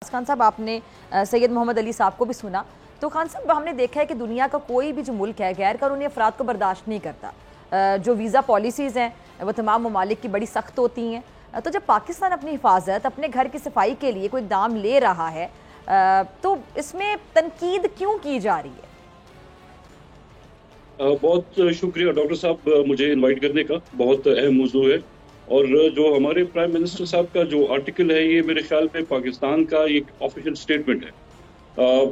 खान साहब, आपने सैयद मोहम्मद अली साहब को भी सुना, तो खान साहब हमने देखा है कि दुनिया का कोई भी जो मुल्क है गैर कानूनी अफराद को बर्दाश्त नहीं करता। जो वीज़ा पॉलिसीज़ हैं वो तमाम ममालिक की बड़ी सख्त होती हैं। तो जब पाकिस्तान अपनी हिफाजत, अपने घर की सफाई के लिए कोई इक़दाम ले रहा है तो इसमें तनकीद क्यों की जा रही है? बहुत शुक्रिया डॉक्टर साहब मुझे इनवाइट करने का। बहुत अहम मौजू है और जो हमारे प्राइम मिनिस्टर साहब का जो आर्टिकल है ये मेरे ख्याल में पाकिस्तान का एक ऑफिशियल स्टेटमेंट है।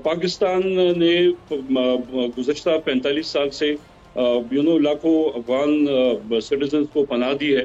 पाकिस्तान ने गुज़श्ता 45 साल से लाखों अफगान सिटीजन को पनाह दी है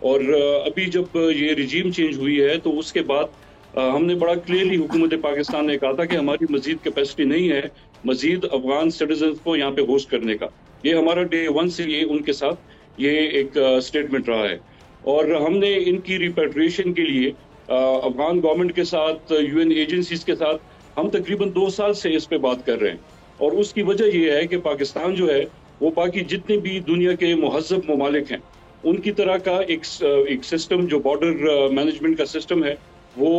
और अभी जब ये रिजीम चेंज हुई है तो उसके बाद हमने बड़ा क्लियरली हुकूमत पाकिस्तान ने कहा था कि हमारी मजीद कैपेसिटी नहीं है मजीद अफगान सिटीजन को यहाँ पे होस्ट करने का। ये हमारा डे 1 से ये उनके साथ ये एक स्टेटमेंट रहा है और हमने इनकी रिपेट्रिएशन के लिए अफगान गवर्नमेंट के साथ, यूएन एजेंसीज के साथ हम तकरीबन 2 साल से इस पे बात कर रहे हैं। और उसकी वजह ये है कि पाकिस्तान जो है वो बाकी जितने भी दुनिया के मुहज़्ज़ब ममालिक हैं उनकी तरह का एक सिस्टम जो बॉर्डर मैनेजमेंट का सिस्टम है वो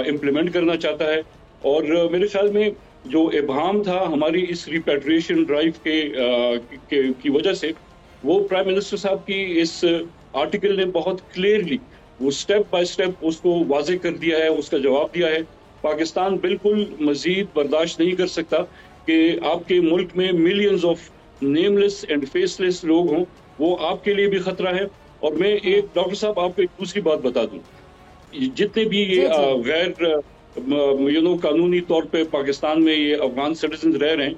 इम्प्लीमेंट करना चाहता है। और मेरे ख्याल में जो इबहाम था हमारी इस रिपेट्रिएशन ड्राइव की वजह से वो प्राइम मिनिस्टर साहब की इस आर्टिकल ने बहुत क्लियरली वो स्टेप बाय स्टेप उसको वाज़ेह कर दिया है, उसका जवाब दिया है। पाकिस्तान बिल्कुल मजीद बर्दाश्त नहीं कर सकता कि आपके मुल्क में millions of nameless and faceless लोग हों, वो आपके लिए भी खतरा है। और मैं एक डॉक्टर साहब आपको एक दूसरी बात बता दूं, जितने भी ये गैर कानूनी तौर पे पाकिस्तान में ये अफगान सिटीजन रह रहे हैं,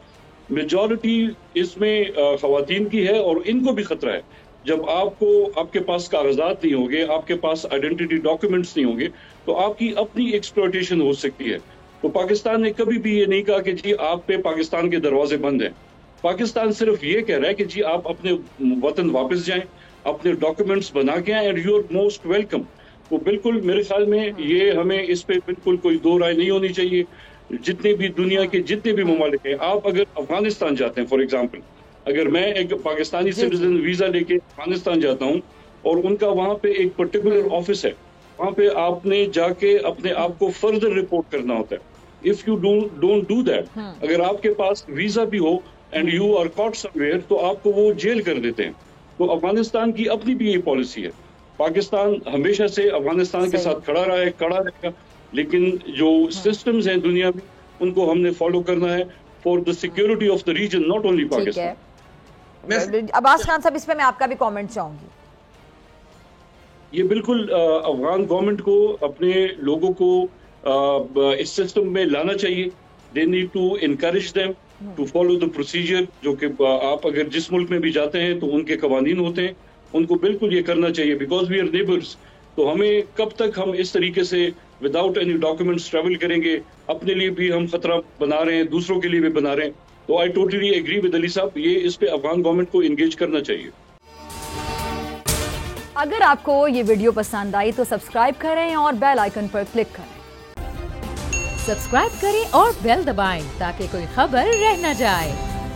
मेजॉरिटी इसमें खवातीन की है और इनको भी खतरा है। जब आपके पास कागजात नहीं होंगे, आपके पास आइडेंटिटी डॉक्यूमेंट्स नहीं होंगे तो आपकी अपनी एक्सप्लॉयटेशन हो सकती है। तो पाकिस्तान ने कभी भी ये नहीं कहा कि जी आप पे पाकिस्तान के दरवाजे बंद हैं। पाकिस्तान सिर्फ ये कह रहा है कि जी आप अपने वतन वापस जाएं, अपने डॉक्यूमेंट्स बना के आएं and you are most welcome. तो बिल्कुल मेरे ख्याल में ये हमें इस पे बिल्कुल कोई दो राय नहीं होनी चाहिए। जितने भी दुनिया के जितने भी ममालिक हैं, आप अगर अफगानिस्तान जाते हैं फॉर एग्जाम्पल, अगर मैं एक पाकिस्तानी सिटीजन वीजा लेके अफगानिस्तान जाता हूँ और उनका वहाँ पे एक पर्टिकुलर ऑफिस है, वहाँ पे आपने जाके अपने आप को फर्दर रिपोर्ट करना होता है। If you don't do that, अगर आपके पास वीजा भी हो and you are caught somewhere तो आपको वो जेल कर देते हैं। तो अफगानिस्तान की अपनी भी ये पॉलिसी है। पाकिस्तान हमेशा से अफगानिस्तान के साथ खड़ा रहेगा, लेकिन जो सिस्टम्स हैं दुनिया में उनको हमने फॉलो करना है for the security of the region, not only Pakistan. Abbas Khan sahab, इस पे मैं आपका भी कमेंट चाहूंगी। ये बिल्कुल अफगान गवर्नमेंट को अपने लोगों को इस सिस्टम में लाना चाहिए। They need to encourage them to follow the procedure, जो कि आप अगर जिस मुल्क में भी जाते हैं तो उनके कवानीन होते हैं, उनको बिल्कुल ये करना चाहिए बिकॉज वी आर नेबर्स। तो हमें कब तक हम इस तरीके से विदाउट एनी डॉक्यूमेंट्स ट्रैवल करेंगे? अपने लिए भी हम खतरा बना रहे हैं, दूसरों के लिए भी बना रहे हैं। तो I totally agree with Ali sahab, ये इस पे अफगान गवर्नमेंट को एंगेज करना चाहिए। अगर आपको ये वीडियो पसंद आई तो सब्सक्राइब करें और बेल आइकन पर क्लिक करें। सब्सक्राइब करें और बेल दबाएं ताकि कोई खबर रह न जाए।